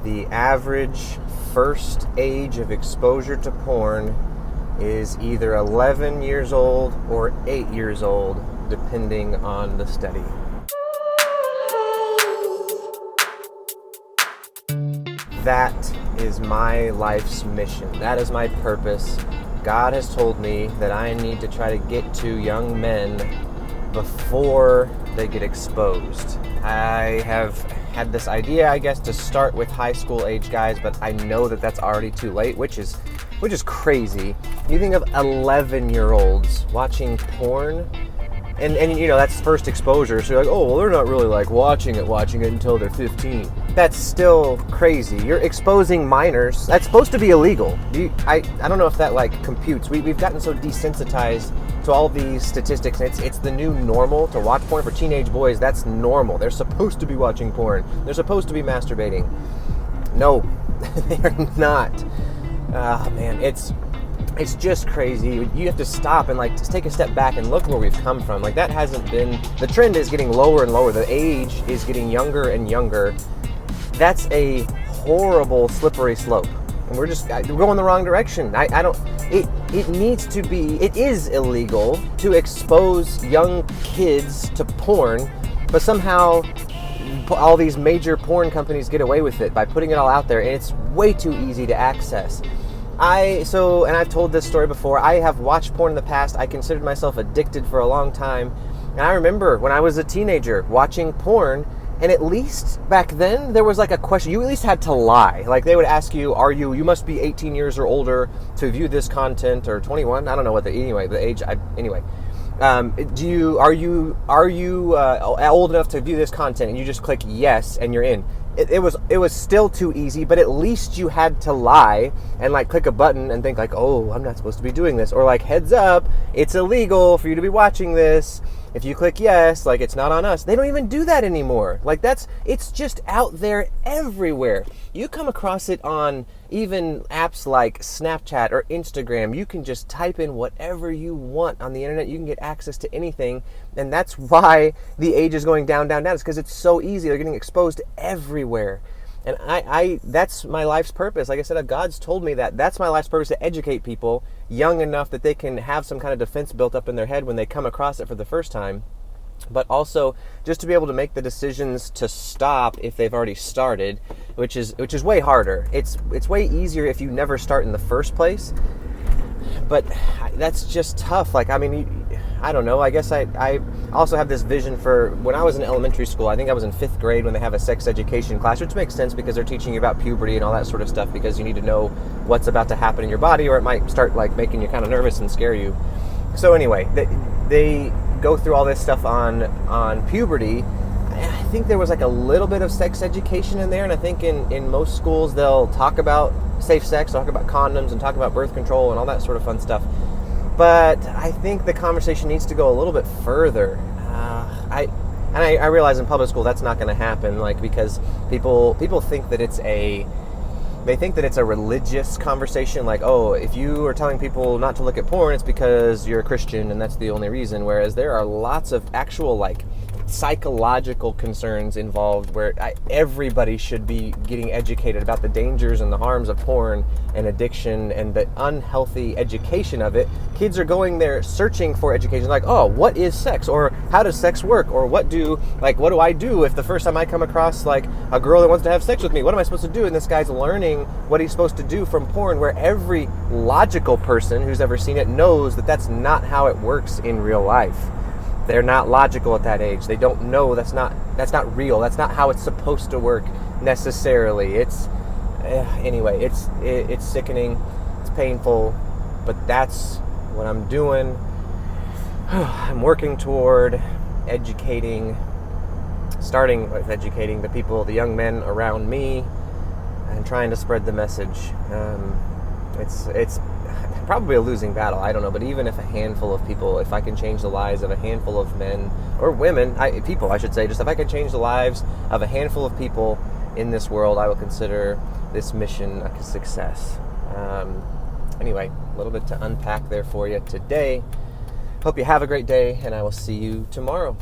the average first age of exposure to porn is either 11 years old or 8 years old, depending on the study. That is my life's mission. That is my purpose. God has told me that I need to try to get to young men before they get exposed. I have had this idea, I guess, to start with high school age guys, but I know that that's already too late, which is crazy. You think of 11-year-olds watching porn, and you know, that's first exposure, so you're like, oh, well, they're not really like watching it until they're 15. That's still crazy. You're exposing minors. That's supposed to be illegal. I don't know if that like computes. We've gotten so desensitized to all these statistics. It's the new normal to watch porn. For teenage boys, that's normal. They're supposed to be watching porn. They're supposed to be masturbating. No, they're not. Oh man, it's just crazy. You have to stop and like just take a step back and look where we've come from. Like that hasn't been, the trend is getting lower and lower. The age is getting younger and younger. That's a horrible slippery slope. And we're going the wrong direction. It is illegal to expose young kids to porn, but somehow all these major porn companies get away with it by putting it all out there, and it's way too easy to access. And I've told this story before, I have watched porn in the past. I considered myself addicted for a long time. And I remember when I was a teenager watching porn, and at least back then there was like a question. You at least had to lie. Like they would ask you, you must be 18 years or older to view this content, or 21. I don't know the age. Are you old enough to view this content? And you just click yes and you're in. It was still too easy, but at least you had to lie and like click a button and think like, oh, I'm not supposed to be doing this, or like, heads up, it's illegal for you to be watching this. If you click yes, like it's not on us. They don't even do that anymore. Like it's just out there everywhere. You come across it on even apps like Snapchat or Instagram. You can just type in whatever you want on the internet. You can get access to anything. And that's why the age is going down. It's because it's so easy. They're getting exposed everywhere. And I that's my life's purpose. Like I said, God's told me that's my life's purpose, to educate people young enough that they can have some kind of defense built up in their head when they come across it for the first time. But also just to be able to make the decisions to stop if they've already started, which is way harder. It's way easier if you never start in the first place. But that's just tough. Like, I mean, I don't know. I guess I also have this vision for when I was in elementary school. I think I was in 5th grade when they have a sex education class, which makes sense because they're teaching you about puberty and all that sort of stuff, because you need to know what's about to happen in your body, or it might start like making you kind of nervous and scare you. So anyway, they go through all this stuff on puberty. I think there was like a little bit of sex education in there, and I think in most schools they'll talk about safe sex, talk about condoms, and talk about birth control and all that sort of fun stuff. But I think the conversation needs to go a little bit further. I realize in public school that's not going to happen, like, because people think that it's a religious conversation, like, oh, if you are telling people not to look at porn, it's because you're a Christian and that's the only reason. Whereas there are lots of actual like psychological concerns involved where everybody should be getting educated about the dangers and the harms of porn and addiction and the unhealthy education of it. Kids are going there searching for education, like, oh, what is sex, or how does sex work, or what do I do if the first time I come across like a girl that wants to have sex with me, what am I supposed to do? And this guy's learning what he's supposed to do from porn, where every logical person who's ever seen it knows that that's not how it works in real life. They're not logical at that age. They don't know that's not real. That's not how it's supposed to work necessarily. Anyway, it's sickening. It's painful, but that's what I'm doing. I'm working toward starting with educating the people, the young men around me, and trying to spread the message. It's probably a losing battle, I don't know, but even if a handful of people, if I can change the lives of a handful of men or women, just if I can change the lives of a handful of people in this world, I will consider this mission a success. Anyway, a little bit to unpack there for you today. Hope you have a great day, and I will see you tomorrow.